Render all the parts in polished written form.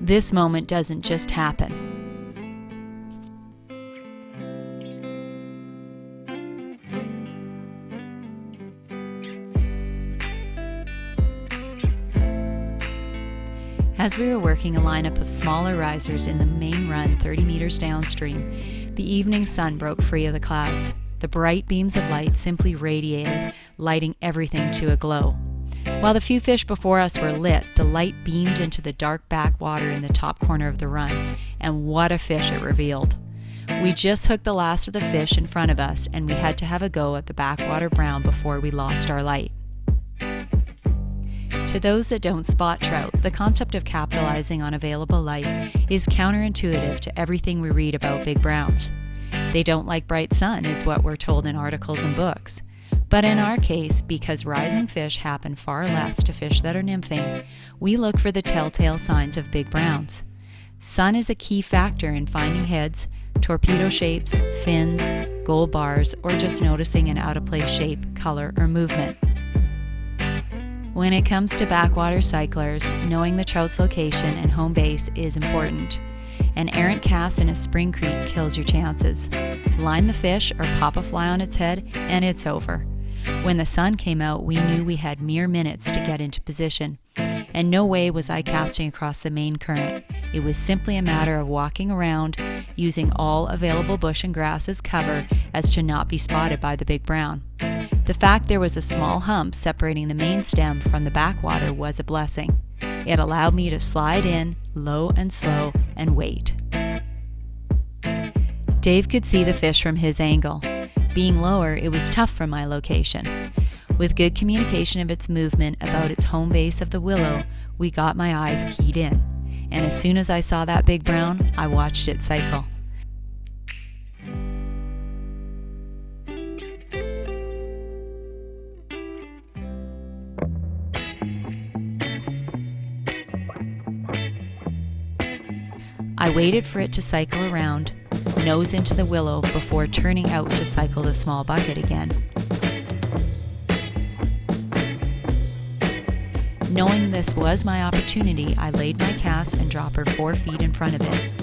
This moment doesn't just happen. As we were working a lineup of smaller risers in the main run 30 meters downstream, the evening sun broke free of the clouds. The bright beams of light simply radiated, lighting everything to a glow. While the few fish before us were lit, the light beamed into the dark backwater in the top corner of the run, and what a fish it revealed. We just hooked the last of the fish in front of us, and we had to have a go at the backwater brown before we lost our light. To those that don't spot trout, the concept of capitalizing on available light is counterintuitive to everything we read about big browns. They don't like bright sun, is what we're told in articles and books. But in our case, because rising fish happen far less to fish that are nymphing, we look for the telltale signs of big browns. Sun is a key factor in finding heads, torpedo shapes, fins, gold bars, or just noticing an out-of-place shape, color, or movement. When it comes to backwater cyclers, knowing the trout's location and home base is important. An errant cast in a spring creek kills your chances. Line the fish or pop a fly on its head and it's over. When the sun came out, we knew we had mere minutes to get into position. And no way was I casting across the main current. It was simply a matter of walking around, using all available bush and grass as cover as to not be spotted by the big brown. The fact there was a small hump separating the main stem from the backwater was a blessing. It allowed me to slide in, low and slow, and wait. Dave could see the fish from his angle. Being lower, it was tough from my location. With good communication of its movement about its home base of the willow, we got my eyes keyed in. And as soon as I saw that big brown, I watched it cycle. I waited for it to cycle around, nose into the willow before turning out to cycle the small bucket again. Knowing this was my opportunity, I laid my cast and dropper 4 feet in front of it.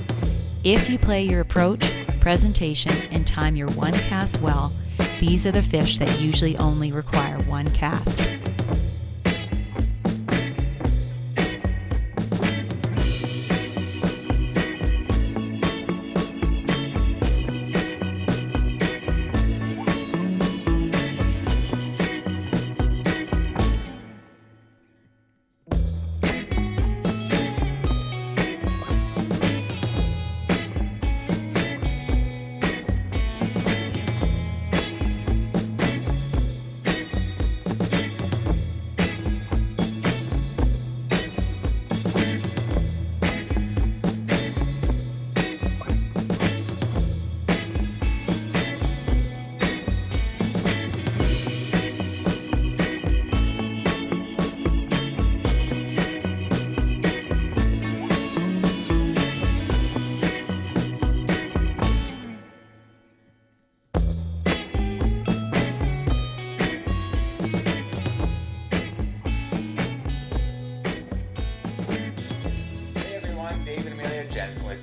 If you play your approach, presentation, and time your one cast well, these are the fish that usually only require one cast.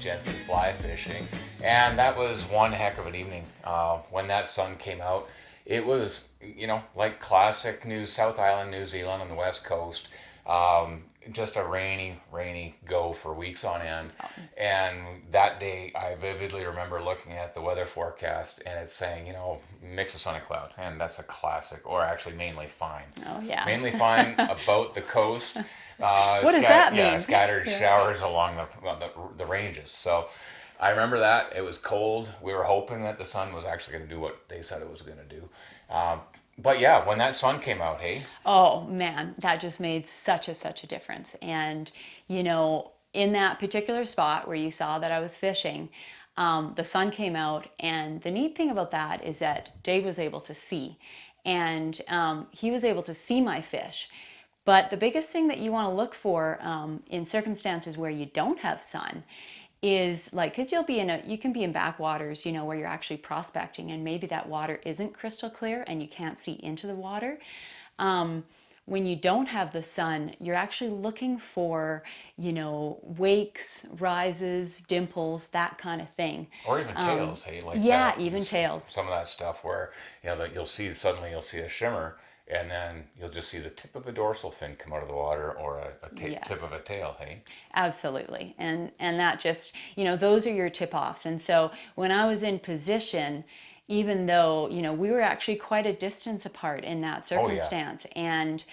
Jensen fly fishing, and that was one heck of an evening. When that sun came out, it was, like classic South Island, New Zealand on the west coast. Just a rainy go for weeks on end. And that day, I vividly remember looking at the weather forecast, and it's saying, mix of sun and cloud, and that's a classic, or actually mainly fine. Oh yeah. Mainly fine about the coast. What does that mean? Yeah, scattered showers along the ranges. So I remember that. It was cold. We were hoping that the sun was actually going to do what they said it was going to do. But yeah, when that sun came out, hey? Oh man, that just made such a difference. And in that particular spot where you saw that I was fishing, the sun came out, and the neat thing about that is that Dave was able to see, and he was able to see my fish. But the biggest thing that you want to look for in circumstances where you don't have sun is because you can be in backwaters, where you're actually prospecting, and maybe that water isn't crystal clear and you can't see into the water. when you don't have the sun, you're actually looking for, wakes, rises, dimples, that kind of thing. Or even tails, hey, like Yeah, that. even tails. Some of that stuff where that you'll see a shimmer, and then you'll just see the tip of a dorsal fin come out of the water, or tip Yes. of a tail, hey. Absolutely. And that just, those are your tip offs. And so when I was in position, even though, we were actually quite a distance apart in that Oh yeah, circumstance. And,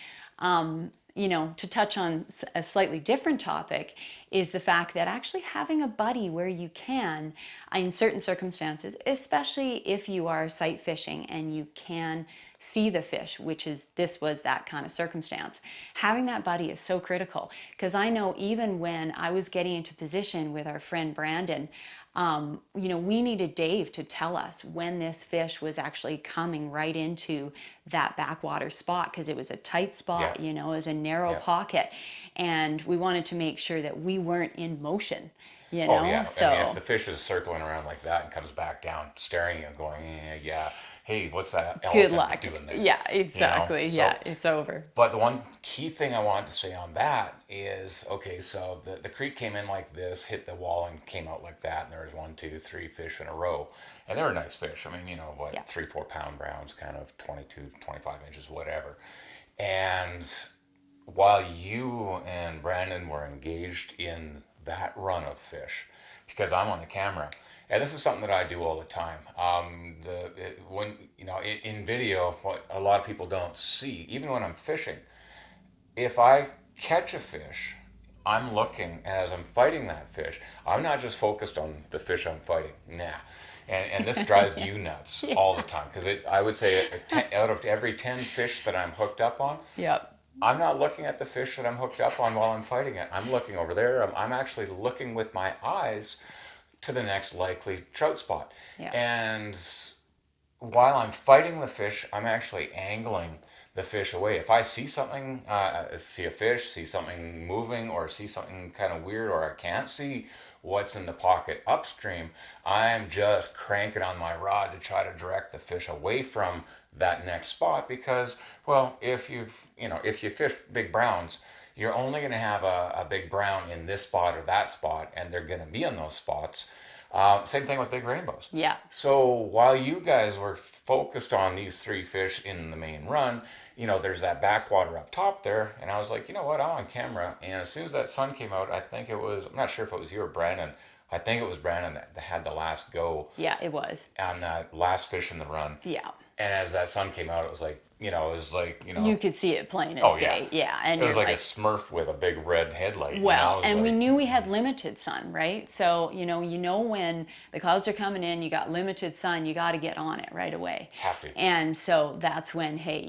to touch on a slightly different topic is the fact that actually having a buddy where you can, in certain circumstances, especially if you are sight fishing and you can see the fish, which is this was that kind of circumstance. Having that buddy is so critical because I know even when I was getting into position with our friend Brandon, we needed Dave to tell us when this fish was actually coming right into that backwater spot because it was a tight yeah, spot, it was a narrow yeah. pocket, and we wanted to make sure that we weren't in motion, Oh yeah. I mean, if so the fish is circling around like that and comes back down, staring at you, and going, yeah, hey, what's that good elephant luck. doing there? Yeah, exactly. So Yeah, it's over. but the one key thing I wanted to say on that is, okay, so the creek came in like this, hit the wall, and came out like that, and there was 1, 2, 3 fish in a row, and they were nice fish. I mean, Yeah. 3, 4 pound browns, kind of 22, 25 inches, whatever. And while you and Brandon were engaged in that run of fish, because I'm on the camera, and this is something that I do all the time. When in video, what a lot of people don't see, even when I'm fishing, if I catch a fish, I'm looking as I'm fighting that fish. I'm not just focused on the fish I'm fighting. Nah. And this drives you nuts all the time because I would say out of every 10 fish that I'm hooked up on, Yep. I'm not looking at the fish that I'm hooked up on while I'm fighting it. I'm looking over there. I'm actually looking with my eyes to the next likely trout spot. Yeah. And while I'm fighting the fish, I'm actually angling the fish away. If I see something, see a fish, see something moving, or see something kind of weird, or I can't see what's in the pocket upstream, I'm just cranking on my rod to try to direct the fish away from that next spot because, well, if you fish big browns, you're only going to have a big brown in this spot or that spot, and they're going to be in those spots. Same thing with big rainbows. Yeah. So while you guys were focused on these 3 fish in the main run, there's that backwater up top there. And I was like, you know what, I'm on camera. And as soon as that sun came out, I'm not sure if it was you or Brandon. I think it was Brandon that had the last go Yeah, it was. on that last fish in the run. Yeah. And as that sun came out, it was like, You could see it plain as oh yeah. day. Yeah. And It was you're like a Smurf with a big red headlight. well, It was and we like, knew we had limited sun, right? So, when the clouds are coming in, you got limited sun, you got to get on it right away. have to. And so that's when, hey,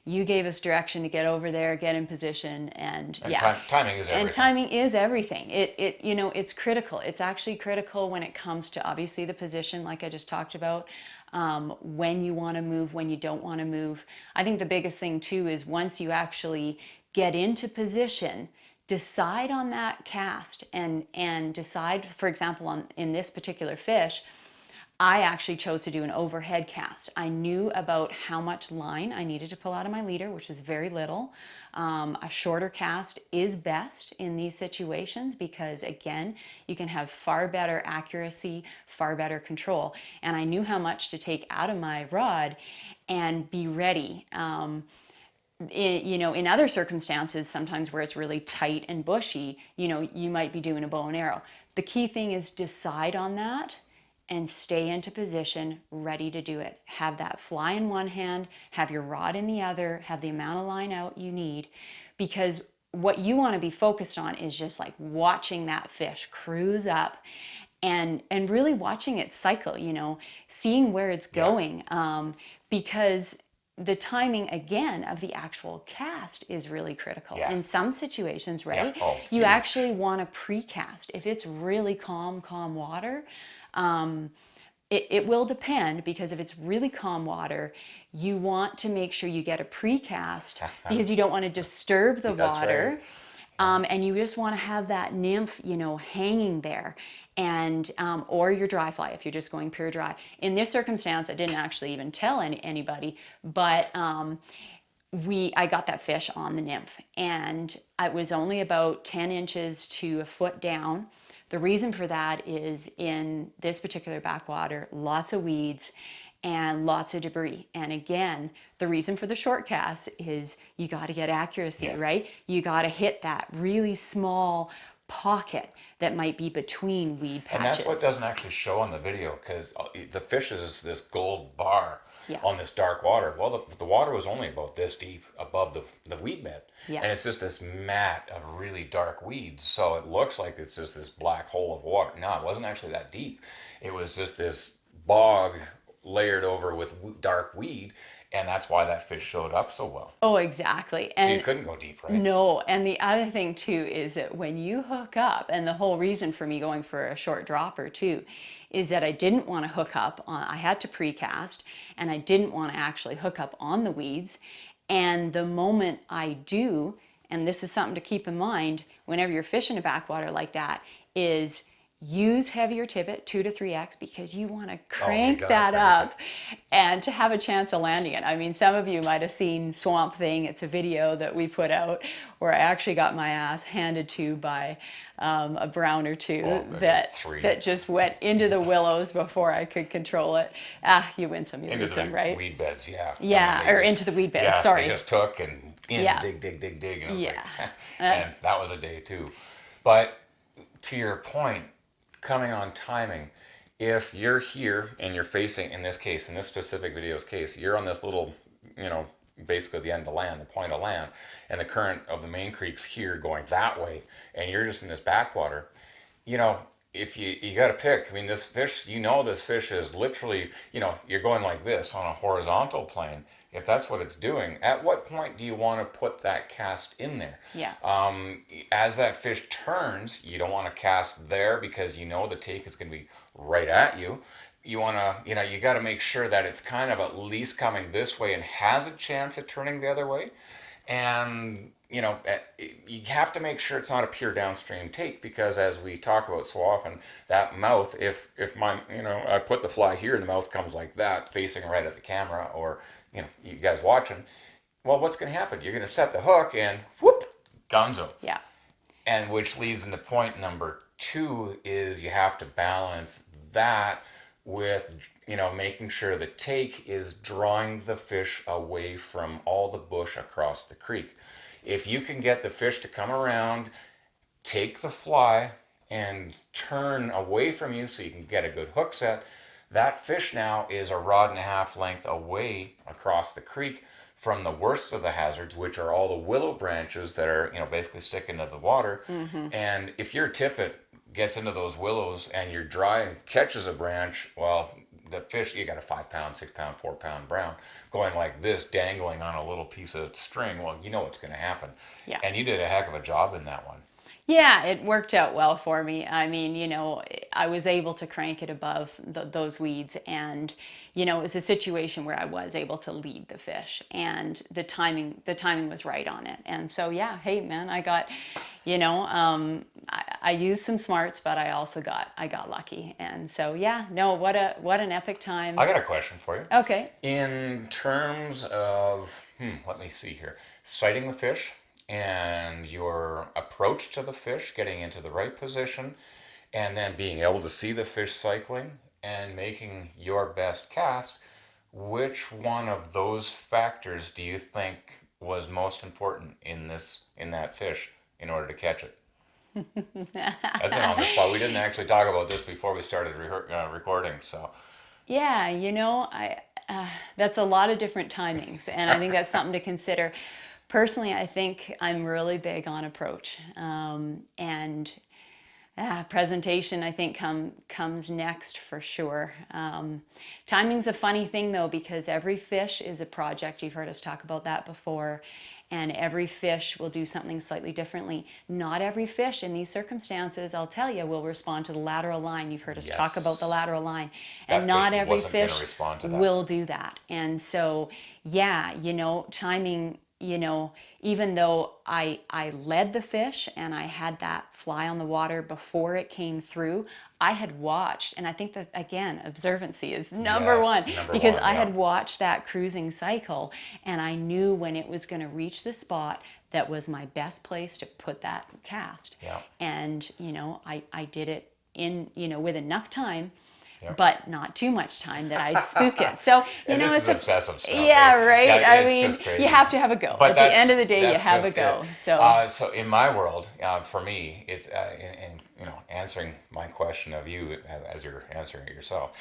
you gave us direction to get over there, get in position, and yeah. Timing is everything. And timing is everything. It's critical. It's actually critical when it comes to obviously the position, like I just talked about. When you want to move, when you don't want to move. I think the biggest thing too is once you actually get into position, decide on that cast and decide, for example, in this particular fish, I actually chose to do an overhead cast. I knew about how much line I needed to pull out of my leader, which was very little. A shorter cast is best in these situations because, again, you can have far better accuracy, far better control. And I knew how much to take out of my rod and be ready. In other circumstances, sometimes where it's really tight and bushy, you might be doing a bow and arrow. The key thing is decide on that and stay into position, ready to do it. Have that fly in one hand, have your rod in the other, have the amount of line out you need, because what you want to be focused on is just like watching that fish cruise up and really watching it cycle, seeing where it's going, because the timing again of the actual cast is really critical. Yeah. In some situations, right? Yeah. Oh, you huge. actually want to pre-cast. If it's really calm water, it will depend, because if it's really calm water, you want to make sure you get a precast because you don't want to disturb the That's water. right. And you just want to have that nymph, hanging there, and or your dry fly if you're just going pure dry. In this circumstance, I didn't actually even tell anybody, but I got that fish on the nymph, and it was only about 10 inches to a foot down. The reason for that is in this particular backwater, lots of weeds and lots of debris. And again, the reason for the short cast is you got to get accuracy, right? You got to hit that really small pocket that might be between weed patches. And that's what doesn't actually show on the video, because the fish is this gold bar on this dark water. Well, the water was only about this deep above the weed bed. And it's just this mat of really dark weeds. So it looks like it's just this black hole of water. No, it wasn't actually that deep. It was just this bog layered over with dark weed. And that's why that fish showed up so well. Oh, exactly. And so you couldn't go deep, right? No. And the other thing too is that when you hook up, and the whole reason for me going for a short dropper too, is that I didn't want to hook up on, I had to precast, and I didn't want to actually hook up on the weeds. And the moment I do, and this is something to keep in mind whenever you're fishing a backwater like that, is use heavier tippet, 2 to 3x, because you want to crank that up and to have a chance of landing it. I mean, some of you might have seen Swamp Thing. It's a video that we put out where I actually got my ass handed to by a brown or two that just went into the willows before I could control it. You win some, you lose some, right? Into the weed beds, Yeah, or into the weed beds, sorry. They just took and dig. And, like, and that was a day too. But to your point, coming on timing, if you're here and you're facing, in this case, in this specific video's case, you're on this little, basically the end of land, the point of land, and the current of the main creek's here going that way, and you're just in this backwater, if you got to pick, I mean, this fish, this fish is literally, you're going like this on a horizontal plane. If that's what it's doing, at what point do you want to put that cast in there? As that fish turns, you don't want to cast there because the take is going to be right at you. You want to, you got to make sure that it's kind of at least coming this way and has a chance at turning the other way. And, you have to make sure it's not a pure downstream take, because as we talk about so often, that mouth, if I put the fly here and the mouth comes like that, facing right at the camera, or, you guys watching, well, what's going to happen? You're going to set the hook and whoop, gonzo. Yeah. And which leads into point number 2 is you have to balance that with, making sure the take is drawing the fish away from all the bush across the creek. If you can get the fish to come around, take the fly, and turn away from you so you can get a good hook set, that fish now is a rod and a half length away across the creek from the worst of the hazards, which are all the willow branches that are, basically sticking to the water. And if your tippet gets into those willows and you're dry and catches a branch, well, the fish, you got a 5-pound, 6-pound, 4-pound brown going like this, dangling on a little piece of string. Well, you know what's going to happen. And you did a heck of a job in that one. Yeah, it worked out well for me. I mean, I was able to crank it above those weeds, and, it was a situation where I was able to lead the fish, and the timing was right on it. And so, yeah, hey man, I got, I used some smarts, but I also got lucky. And so, yeah, no, what an epic time. I got a question for you. Okay. In terms of, let me see here, sighting the fish, and your approach to the fish, getting into the right position, and then being able to see the fish cycling and making your best cast, which one of those factors do you think was most important in that fish in order to catch it? That's an on the spot. We didn't actually talk about this before we started recording, so. Yeah, that's a lot of different timings, and I think that's something to consider. Personally, I think I'm really big on approach, and presentation, I think, comes next for sure. Timing's a funny thing though, because every fish is a project. You've heard us talk about that before, and every fish will do something slightly differently. Not every fish in these circumstances, I'll tell you, will respond to the lateral line. You've heard us talk about the lateral line, and not every fish will do that. And so, yeah, timing you know, even though I led the fish and I had that fly on the water before it came through, I had watched, and I think that again, observancy is number one, Yes, number because one, I yeah. had watched that cruising cycle and I knew when it was going to reach the spot that was my best place to put that cast. Yeah. And, you know, I did it in, you know, with enough time, Yeah. but not too much time that I'd spook it. So, you And know, this it's is obsessive stuff, yeah, eh? right. Yeah, I it's mean, just crazy. you have to have a go. But At the end of the day, you have a just go. it. So, So in my world, for me, it's in you know, answering my question of you as you're answering it yourself,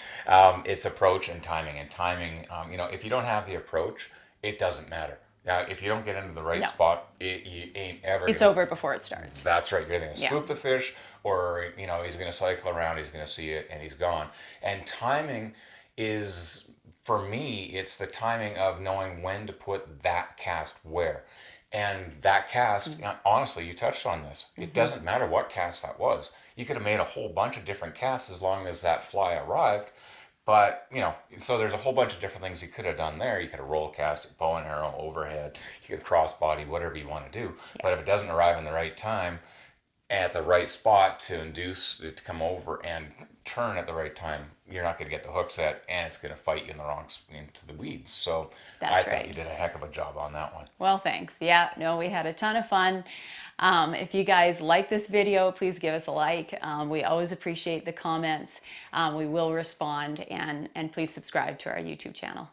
it's approach and timing. And timing, you know, if you don't have the approach, it doesn't matter. If you don't get into the right no, spot, you ain't ever it's gonna. over before it starts. That's right. You're going to Yeah. swoop the fish, or you know, he's going to cycle around. He's going to see it, and he's gone. And timing is, for me, it's the timing of knowing when to put that cast where. And that cast, honestly, you touched on this. It doesn't matter what cast that was. You could have made a whole bunch of different casts as long as that fly arrived. But, you know, so there's a whole bunch of different things you could have done there. You could have roll cast it, bow and arrow, overhead. You could crossbody, whatever you want to do. Yeah. But if it doesn't arrive in the right time, at the right spot to induce it to come over and turn at the right time, you're not going to get the hook set, and it's going to fight you in the wrong into the weeds. So I That's thought right. you did a heck of a job on that one. Well, thanks. Yeah, no, we had a ton of fun. If you guys like this video, please give us a like. We always appreciate the comments. We will respond, and please subscribe to our YouTube channel.